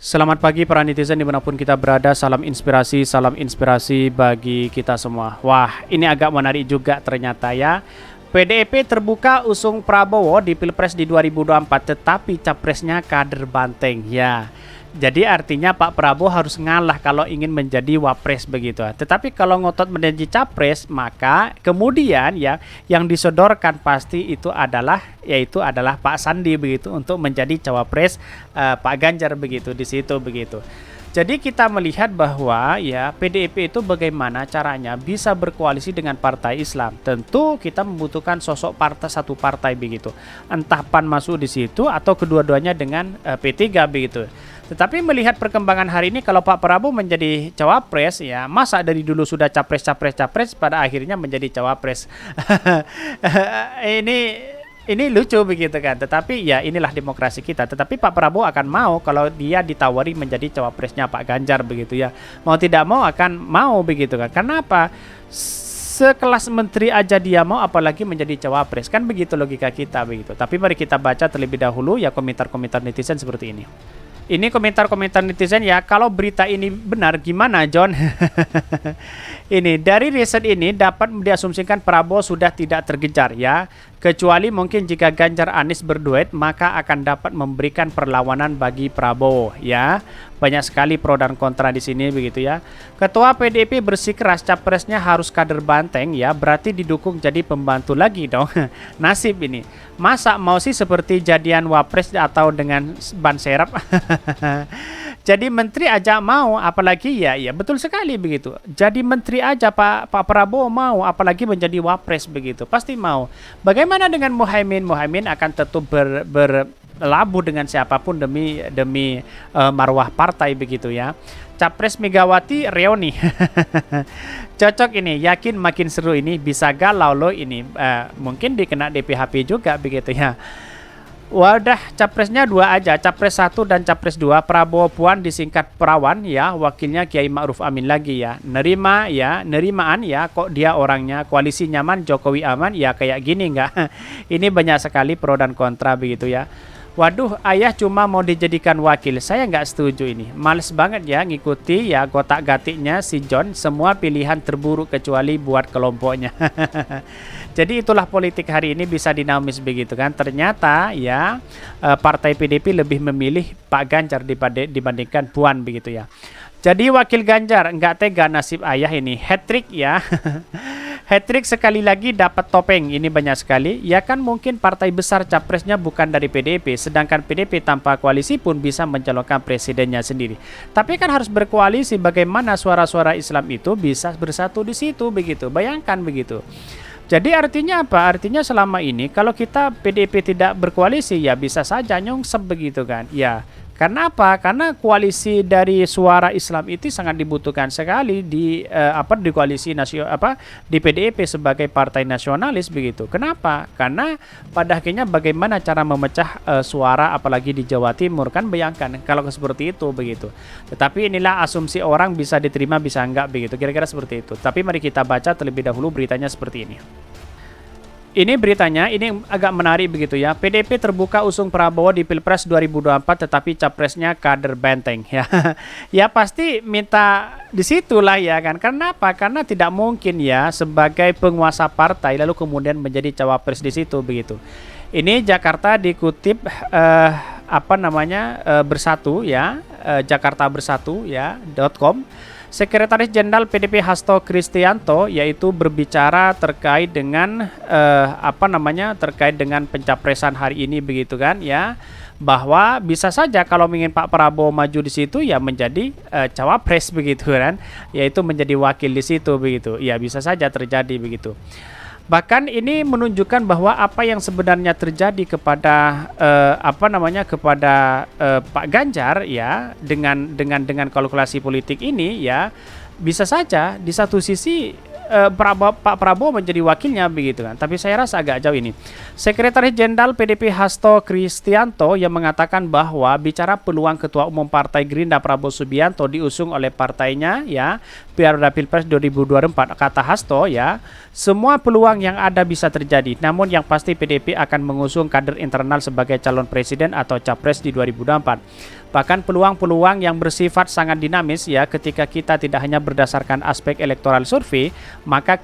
Selamat pagi para netizen dimanapun kita berada, salam inspirasi bagi kita semua. Wah, ini agak menarik juga ternyata ya. PDIP terbuka usung Prabowo di Pilpres di 2024, tetapi capresnya kader banteng ya. Jadi artinya Pak Prabowo harus ngalah kalau ingin menjadi wapres begitu. Tetapi kalau ngotot menjadi capres, maka kemudian ya yang disodorkan pasti itu adalah Pak Sandi begitu untuk menjadi cawapres Pak Ganjar begitu di situ begitu. Jadi kita melihat bahwa ya PDIP itu bagaimana caranya bisa berkoalisi dengan partai Islam. Tentu kita membutuhkan sosok satu partai begitu. Entah PAN masuk di situ atau kedua-duanya dengan P3 begitu. Tetapi melihat perkembangan hari ini kalau Pak Prabowo menjadi cawapres ya, masa dari dulu sudah capres pada akhirnya menjadi cawapres. Ini lucu begitu kan, tetapi ya inilah demokrasi kita. Tetapi Pak Prabowo akan mau kalau dia ditawari menjadi cawapresnya Pak Ganjar begitu ya. Mau tidak mau akan mau begitu kan. Karena apa? Sekelas menteri aja dia mau, apalagi menjadi cawapres. Kan begitu logika kita begitu. Tapi mari kita baca terlebih dahulu ya komentar-komentar netizen seperti ini. Ini komentar-komentar netizen ya, kalau berita ini benar gimana John? Ini dari riset ini dapat diasumsikan Prabowo sudah tidak terkejar ya. Kecuali mungkin jika Ganjar Anies berduet maka akan dapat memberikan perlawanan bagi Prabowo ya. Banyak sekali pro dan kontra di sini begitu ya. Ketua PDIP bersikeras capresnya harus kader banteng ya, berarti didukung jadi pembantu lagi dong. Nasib ini. Masa mau sih seperti jadian wapres atau dengan ban serap? Jadi menteri aja mau, apalagi ya betul sekali begitu. Jadi menteri aja Pak Prabowo mau, apalagi menjadi wapres begitu. Pasti mau. Bagaimana dengan Muhaimin? Muhaimin akan tetap berlabuh dengan siapapun demi marwah partai begitu ya. Capres Megawati Reoni. Cocok ini, yakin makin seru ini, bisa galau loh ini. Mungkin dikena DPHP juga begitu ya. Wadah, capresnya dua aja, capres 1 dan capres 2. Prabowo Puan disingkat Perawan ya, wakilnya Kiai Ma'ruf Amin lagi ya. Nerimaan ya, kok dia orangnya koalisi nyaman, Jokowi aman ya, kayak gini enggak? Ini banyak sekali pro dan kontra begitu ya. Waduh, ayah cuma mau dijadikan wakil. Saya nggak setuju ini. Males banget ya ngikuti ya gotak-gatiknya si John. Semua pilihan terburuk kecuali buat kelompoknya. Jadi itulah politik hari ini bisa dinamis begitu kan. Ternyata ya partai PDIP lebih memilih Pak Ganjar dibandingkan Puan begitu ya. Jadi wakil Ganjar nggak tega nasib ayah ini. Hat-trick ya. Hat-trick sekali lagi dapat topeng, ini banyak sekali. Ya kan mungkin partai besar capresnya bukan dari PDIP, sedangkan PDIP tanpa koalisi pun bisa mencalonkan presidennya sendiri. Tapi kan harus berkoalisi, bagaimana suara-suara Islam itu bisa bersatu di situ begitu. Bayangkan begitu. Jadi artinya apa? Artinya selama ini kalau kita PDIP tidak berkoalisi ya bisa saja nyungsep begitu kan. Ya. Karena apa? Karena koalisi dari suara Islam itu sangat dibutuhkan sekali di koalisi di PDIP sebagai partai nasionalis begitu. Kenapa? Karena pada akhirnya bagaimana cara memecah suara apalagi di Jawa Timur kan, bayangkan kalau seperti itu begitu. Tetapi inilah asumsi orang, bisa diterima bisa enggak begitu. Kira-kira seperti itu. Tapi mari kita baca terlebih dahulu beritanya seperti ini. Ini beritanya, ini agak menarik begitu ya. PDIP terbuka usung Prabowo di Pilpres 2024, tetapi capresnya kader benteng ya. Ya pasti minta disitulah ya kan. Karena apa? Karena tidak mungkin ya sebagai penguasa partai lalu kemudian menjadi cawapres di situ begitu. Ini Jakarta dikutip bersatu ya, Jakarta Bersatu ya .com. Sekretaris Jenderal PDIP Hasto Kristianto yaitu berbicara terkait dengan terkait dengan pencapresan hari ini begitu kan ya, bahwa bisa saja kalau ingin Pak Prabowo maju di situ ya menjadi cawapres begitu kan, yaitu menjadi wakil di situ begitu. Ya bisa saja terjadi begitu. Bahkan ini menunjukkan bahwa apa yang sebenarnya terjadi kepada Pak Ganjar ya dengan kalkulasi politik ini ya bisa saja di satu sisi Pak Prabowo menjadi wakilnya begitu kan. Tapi saya rasa agak jauh ini. Sekretaris Jenderal PDIP Hasto Kristianto yang mengatakan bahwa bicara peluang Ketua Umum Partai Gerindra Prabowo Subianto diusung oleh partainya ya, pada Pilpres 2024, kata Hasto ya, semua peluang yang ada bisa terjadi. Namun yang pasti PDIP akan mengusung kader internal sebagai calon presiden atau capres di 2024. Bahkan peluang-peluang yang bersifat sangat dinamis ya, ketika kita tidak hanya berdasarkan aspek elektoral survei, maka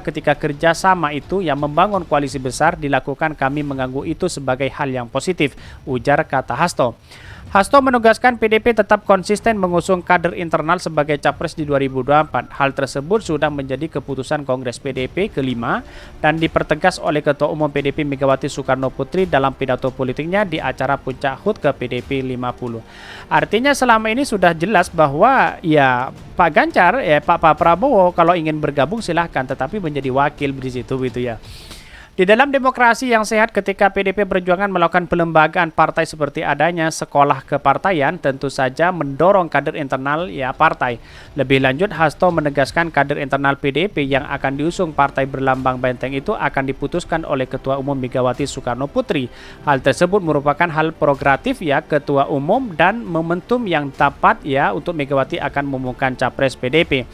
ketika kerjasama itu yang membangun koalisi besar dilakukan, kami menganggap itu sebagai hal yang positif, ujar kata Hasto. Hasto menegaskan PDIP tetap konsisten mengusung kader internal sebagai capres di 2024. Hal tersebut sudah menjadi keputusan Kongres PDIP kelima dan dipertegas oleh Ketua Umum PDIP Megawati Soekarno Putri dalam pidato politiknya di acara Puncak HUT ke PDIP 50. Artinya selama ini sudah jelas bahwa ya Pak Ganjar, Pak Prabowo kalau ingin bergabung silahkan, tetapi menjadi wakil di situ gitu ya. Di dalam demokrasi yang sehat, ketika PDIP Perjuangan melakukan pelembagaan partai seperti adanya sekolah kepartaian, tentu saja mendorong kader internal ya partai. Lebih lanjut, Hasto menegaskan kader internal PDIP yang akan diusung partai berlambang benteng itu akan diputuskan oleh Ketua Umum Megawati Soekarno Putri. Hal tersebut merupakan hal prerogatif ya Ketua Umum dan momentum yang tepat ya untuk Megawati akan mengumumkan capres PDIP.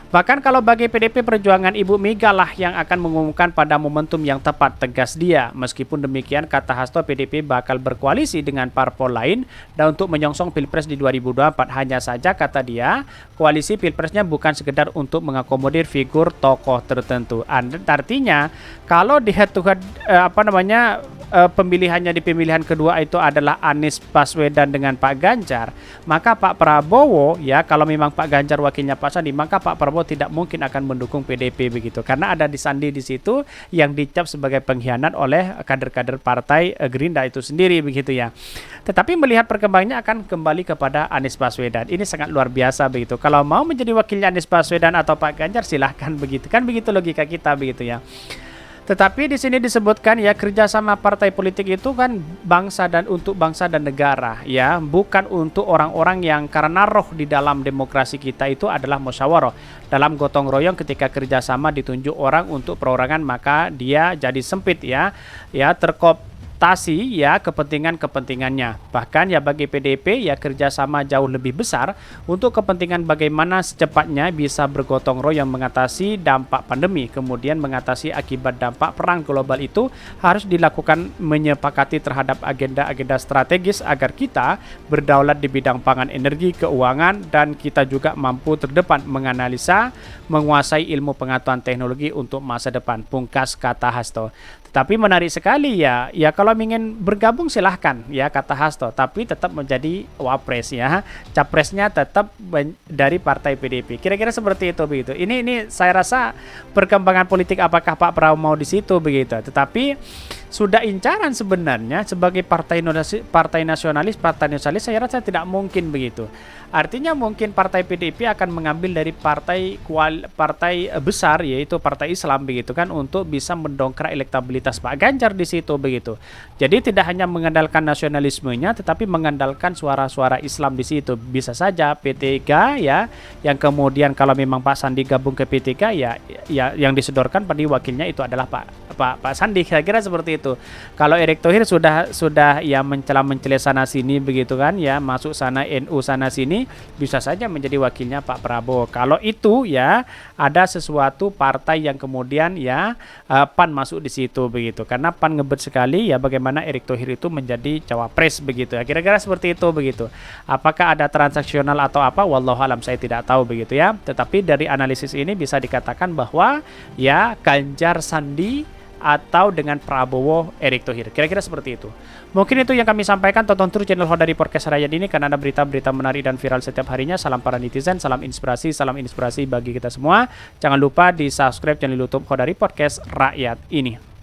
Bahkan kalau bagi PDIP Perjuangan, Ibu Mega lah yang akan mengumumkan pada momentum yang tepat, tegas dia. Meskipun demikian, kata Hasto, PDIP bakal berkoalisi dengan parpol lain dan untuk menyongsong Pilpres di 2024. Hanya saja, kata dia, koalisi Pilpresnya bukan sekedar untuk mengakomodir figur tokoh tertentu. Artinya, kalau di head to head pemilihannya di pemilihan kedua itu adalah Anies Baswedan dengan Pak Ganjar, maka Pak Prabowo ya, kalau memang Pak Ganjar wakilnya Pak Sandi, maka Pak Prabowo tidak mungkin akan mendukung PDIP begitu, karena ada di Sandi di situ yang dicap sebagai pengkhianat oleh kader-kader partai Gerindra itu sendiri begitu ya. Tetapi melihat perkembangannya akan kembali kepada Anies Baswedan. Ini sangat luar biasa begitu. Kalau mau menjadi wakilnya Anies Baswedan atau Pak Ganjar silahkan begitu, kan begitu logika kita begitu ya. Tetapi di sini disebutkan ya, kerjasama partai politik itu kan bangsa dan untuk bangsa dan negara ya, bukan untuk orang-orang yang karena roh di dalam demokrasi kita itu adalah musyawarah. Dalam gotong royong ketika kerjasama ditunjuk orang untuk perorangan, maka dia jadi sempit ya terkooptasi ya kepentingannya. Bahkan ya bagi PDIP ya kerjasama jauh lebih besar untuk kepentingan bagaimana secepatnya bisa bergotong royong mengatasi dampak pandemi, kemudian mengatasi akibat dampak perang global itu harus dilakukan menyepakati terhadap agenda-agenda strategis agar kita berdaulat di bidang pangan, energi, keuangan, dan kita juga mampu terdepan menganalisa, menguasai ilmu pengetahuan teknologi untuk masa depan, pungkas kata Hasto. Tetapi menarik sekali ya kalau ingin bergabung silahkan ya kata Hasto, tapi tetap menjadi wapres ya, capresnya tetap dari partai PDIP. Kira-kira seperti itu begitu. Ini saya rasa perkembangan politik apakah Pak Prabowo mau di situ begitu. Tetapi sudah incaran sebenarnya sebagai partai nasionalis saya rasa tidak mungkin begitu. Artinya mungkin partai PDIP akan mengambil dari partai besar yaitu partai Islam begitu kan, untuk bisa mendongkrak elektabilitas Pak Ganjar di situ begitu. Jadi tidak hanya mengandalkan nasionalismenya tetapi mengandalkan suara-suara Islam di situ. Bisa saja P3 ya, yang kemudian kalau memang Pak Sandi gabung ke P3 ya yang disodorkan pada wakilnya itu adalah Pak Sandi. Kira-kira seperti itu. Kalau Erick Thohir sudah ya mencela sana sini begitu kan ya, masuk sana NU sana sini, bisa saja menjadi wakilnya Pak Prabowo. Kalau itu ya ada sesuatu partai yang kemudian ya PAN masuk di situ begitu, karena PAN ngebet sekali ya bagaimana Erick Thohir itu menjadi cawapres begitu ya. Kira-kira seperti itu begitu. Apakah ada transaksional atau apa, wallahu alam, saya tidak tahu begitu ya. Tetapi dari analisis ini bisa dikatakan bahwa ya Ganjar Sandi atau dengan Prabowo Erick Thohir. Kira-kira seperti itu. Mungkin itu yang kami sampaikan. Tonton terus channel Hodari Podcast Rakyat ini karena ada berita-berita menarik dan viral setiap harinya. Salam para netizen, salam inspirasi bagi kita semua. Jangan lupa di subscribe channel YouTube Hodari Podcast Rakyat ini.